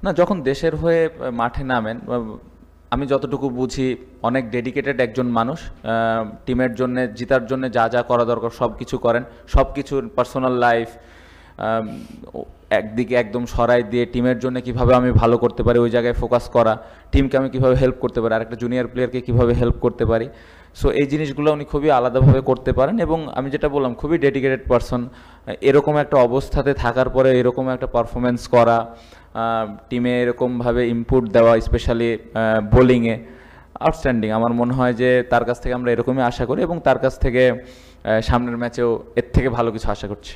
না, যখন দেশের হয়ে মাঠে নামেন, আমি যতটুকু বুঝি অনেক ডেডিকেটেড একজন মানুষ। টিমের জন্য, জেতার জন্য যা যা করা দরকার সব কিছু করেন। সব কিছুর পার্সোনাল লাইফ একদিকে একদম সরাই দিয়ে টিমের জন্য কিভাবে আমি ভালো করতে পারি ওই জায়গায় ফোকাস করা, টিমকে আমি কিভাবে হেল্প করতে পারি, আরেকটা জুনিয়র প্লেয়ারকে কিভাবে হেল্প করতে পারি। সো এই জিনিসগুলো উনি খুবই আলাদাভাবে করতে পারেন এবং আমি যেটা বললাম খুবই ডেডিকেটেড পারসন। এরকম একটা অবস্থাতে থাকার পরে এরকম একটা পারফরমেন্স করা, টিমে এরকমভাবে ইনপুট দেওয়া, স্পেশালি বোলিংয়ে, আউটস্ট্যান্ডিং। আমার মনে হয় যে তার কাছ থেকে আমরা এরকমই আশা করি এবং তার কাছ থেকে সামনের ম্যাচেও এর থেকে ভালো কিছু আশা করছি।